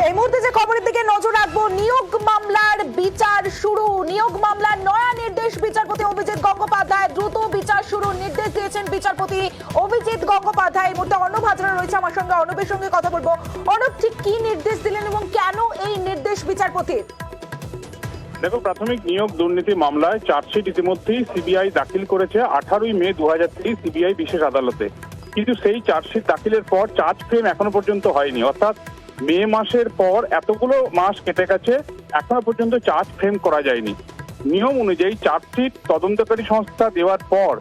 এই মুহূর্তে যে খবরের দিকে নজর রাখবো, নিয়োগ মামলার বিচার শুরু। নিয়োগ মামলার নয়া নির্দেশ বিচারপতি অভিজিৎ গঙ্গোপাধ্যায়, দ্রুত বিচার শুরুর নির্দেশ দিয়েছেন বিচারপতি অভিজিৎ গঙ্গোপাধ্যায়। এই মুহূর্তে অর্ণব হাজরা রয়েছে আমার সঙ্গে, অর্ণবের সঙ্গে কথা বলবো। অর্ণব, ঠিক কি নির্দেশ দিলেন এবং কেন এই নির্দেশ বিচারপতির? দেখো, প্রাথমিক নিয়োগ দুর্নীতি মামলায় চার্জশিট ইতিমধ্যেই সিবিআই দাখিল করেছে 18ই মে 2023 সিবিআই বিশেষ আদালতে। কিন্তু সেই চার্জশিট দাখিলের পর চার্জ ফ্রেম এখনো পর্যন্ত হয়নি, অর্থাৎ মে মাসের পর এতগুলো মাস কেটে গেছে, এখনো পর্যন্ত চার্জ ফ্রেম করা যায়নি। নিয়ম অনুযায়ী চার্জশিট তদন্তকারী সংস্থা দেওয়ার পর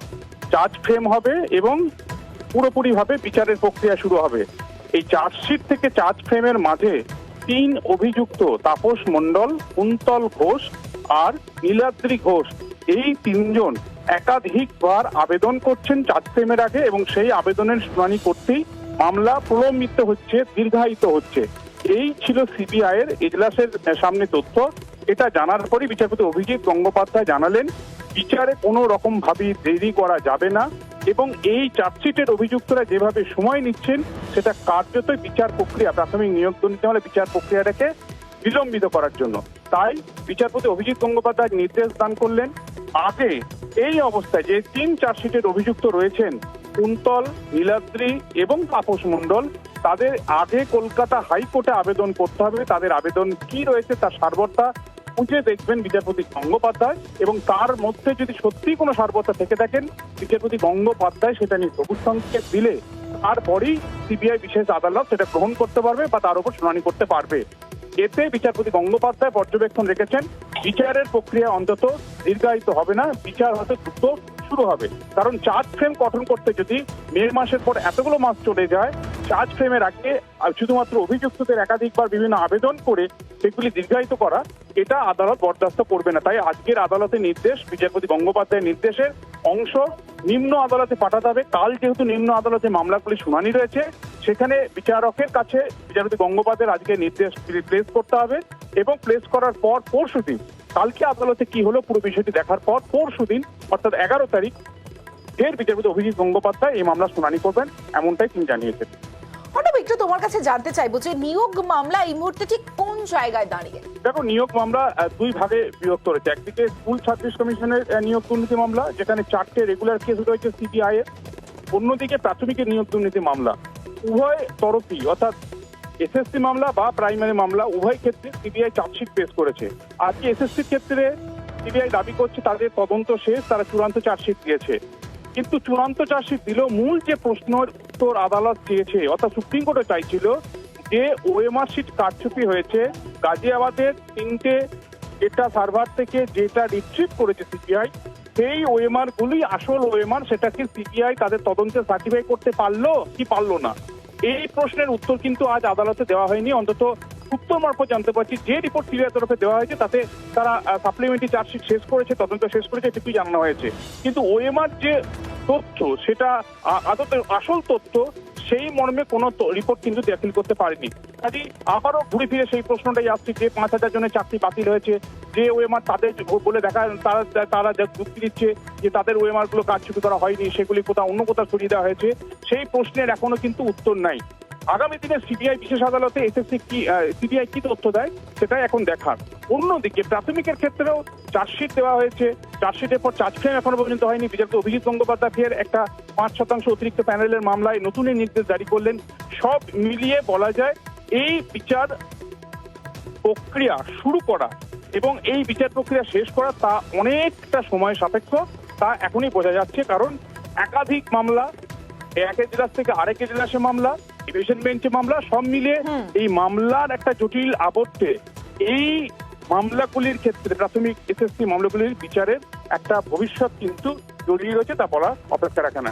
চার্জ ফ্রেম হবে এবং পুরোপুরিভাবে বিচারের প্রক্রিয়া শুরু হবে। এই চার্জশিট থেকে চার্জ ফ্রেমের মাঝে 3 অভিযুক্ত তাপস মণ্ডল, কুন্তল ঘোষ আর নীলাদ্রি ঘোষ, এই 3 জন একাধিকবার আবেদন করছেন চার্জ ফ্রেমের আগে এবং সেই আবেদনের শুনানি করতেই মামলা প্রলম্বিত হচ্ছে, দীর্ঘায়িত হচ্ছে। এই ছিল সিবিআই এর এজলাসের সামনে তথ্য। এটা জানার পরই বিচারপতি অভিজিৎ গঙ্গোপাধ্যায় জানালেন বিচারে কোনো রকম ভাবে দেরি করা যাবে না এবং এই চার্জশিটের অভিযুক্তরা যেভাবে সময় নিচ্ছেন সেটা কার্যতই বিচার প্রক্রিয়া, প্রাথমিক নিয়োগ দুর্নীতি হলে বিচার প্রক্রিয়াটাকে বিলম্বিত করার জন্য। তাই বিচারপতি অভিজিৎ গঙ্গোপাধ্যায় নির্দেশ দান করলেন আগে এই অবস্থায় যে 3 চার্জশিটের অভিযুক্ত রয়েছেন কুন্তল, নীলাদ্রি এবং তাপস মণ্ডল, তাদের আগে কলকাতা হাইকোর্টে আবেদন করতে হবে। তাদের আবেদন কি রয়েছে তার সারবত্তা খুঁজে দেখবেন বিচারপতি গঙ্গোপাধ্যায় এবং তার মধ্যে যদি সত্যি কোনো সারবত্তা থেকে থাকেন বিচারপতি গঙ্গোপাধ্যায় সেটা নিয়ে সবুজ সংকেত দিলে তারপরেই সিবিআই বিশেষ আদালত সেটা গ্রহণ করতে পারবে বা তার উপর শুনানি করতে পারবে। এতে বিচারপতি গঙ্গোপাধ্যায় পর্যবেক্ষণ রেখেছেন বিচারের প্রক্রিয়া অন্তত দীর্ঘায়িত হবে না, বিচার হয়তো দ্রুত শুরু হবে। কারণ চার্জ ফ্রেম গঠন করতে যদি মে মাসের পর এতগুলো মাস চলে যায়, চার্জ ফ্রেমের আগে শুধুমাত্র অভিযুক্তদের একাধিকবার বিভিন্ন আবেদন করে সেগুলি দীর্ঘায়িত করা, এটা আদালত বরদাস্ত করবে না। তাই আজকের আদালতের নির্দেশ, বিচারপতি গঙ্গোপাধ্যায়ের নির্দেশের অংশ নিম্ন আদালতে পাঠাতে হবে। কাল যেহেতু নিম্ন আদালতে মামলাগুলি শুনানি রয়েছে, সেখানে বিচারকের কাছে বিচারপতি গঙ্গোপাধ্যায়ের আজকে নির্দেশ প্লেস করতে হবে এবং প্লেস করার পর পরশুদিন, কালকে আদালতে কি হলো পুরো বিষয়টি দেখার পর পরশুদিন অর্থাৎ 11 তারিখ ফের বিচারপতি অভিজিৎ গঙ্গোপাধ্যায় এই মামলা শুনানি করবেন, এমনটাই তিনি জানিয়েছেন। অর্ণব, একটু তোমার কাছে জানতে চাইবো যে নিয়োগ মামলা এই মুহূর্তে ঠিক কোন জায়গায় দাঁড়িয়ে? দেখো, নিয়োগ মামলা 2 ভাগে বিভক্ত রয়েছে। একদিকে স্কুল সার্ভিস কমিশনের নিয়োগ দুর্নীতি মামলা, যেখানে 4টে রেগুলার কেস রয়েছে সিবিআই এর। অন্যদিকে প্রাথমিকের নিয়োগ দুর্নীতি মামলা। উভয় তরফই অর্থাৎ এসএসসি মামলা বা প্রাইমারি মামলা উভয় ক্ষেত্রে সিবিআই চার্জশিট পেশ করেছে। আজকে এসএসসির ক্ষেত্রে সিবিআই দাবি করছে তাদের তদন্ত শেষ, তারা চূড়ান্ত চার্জশিট দিয়েছে। কিন্তু চূড়ান্ত চার্জশিট দিলেও মূল যে প্রশ্নের উত্তর আদালত চেয়েছে, অর্থাৎ সুপ্রিম কোর্টও চাইছিল যে ওএমআর শিট কারচুপি হয়েছে, গাজিয়াবাদের 3টে ডেটা সার্ভার থেকে যেটা রিট্রিভ করেছে সিবিআই, সেই ওএমআর গুলি আসল ওএমআর, সেটাকে সিবিআই তাদের তদন্তে সার্টিফাই করতে পারলো কি পারলো না, এই প্রশ্নের উত্তর কিন্তু আজ আদালতে দেওয়া হয়নি। অন্তত উত্তর মারফত জানতে পারছি যে রিপোর্ট সিবিআই তরফে দেওয়া হয়েছে তাতে তারা সাপ্লিমেন্টারি চার্জশিট শেষ করেছে, তদন্ত শেষ করেছে, এটুকুই জানানো হয়েছে। কিন্তু ওএমআর যে তথ্য সেটা আদতে আসল তথ্য, সেই মর্মে কোনো রিপোর্ট কিন্তু দাখিল করতে পারেনি। কাজে আবারও ঘুরে ফিরে সেই প্রশ্নটাই আসছে যে 5,000 জনের চাকরি বাতিল হয়েছে, যে ওএমআর তাদের বলে দেখা তারা যা যুক্তি দিচ্ছে যে তাদের ওএমআর গুলো কারচুপি করা হয়নি, সেগুলি কোথাও অন্য কোথাও সরিয়ে দেওয়া হয়েছে, সেই প্রশ্নের এখনো কিন্তু উত্তর নাই। আগামী দিনে সিবিআই বিশেষ আদালতে সিবিআই কি তথ্য দেয় সেটাই এখন দেখার। অন্যদিকে প্রাথমিকের ক্ষেত্রেও চার্জশিট দেওয়া হয়েছে, চার্জশিটের পর চার্জ ফ্রেম এখনো পর্যন্ত হয়নি। বিচারপতি অভিজিৎ গঙ্গোপাধ্যায় ফের একটা 5% অতিরিক্ত প্যানেলের মামলায় নতুন নির্দেশ জারি করলেন। সব মিলিয়ে বলা যায় এই বিচার প্রক্রিয়া শুরু করা এবং এই বিচার প্রক্রিয়া শেষ করা তা অনেকটা সময় সাপেক্ষ, তা এখনই বোঝা যাচ্ছে। কারণ একাধিক মামলা, এক এজলাস থেকে আরেক এজলাসে মামলা, ডিভিশন বেঞ্চে মামলা, সব মিলিয়ে এই মামলার একটা জটিল আবর্তে এই মামলাগুলির ক্ষেত্রে প্রাথমিক এসএসসি মামলাগুলির বিচারের একটা ভবিষ্যৎ কিন্তু জড়িয়ে রয়েছে, তা বলা অপেক্ষা রাখে না।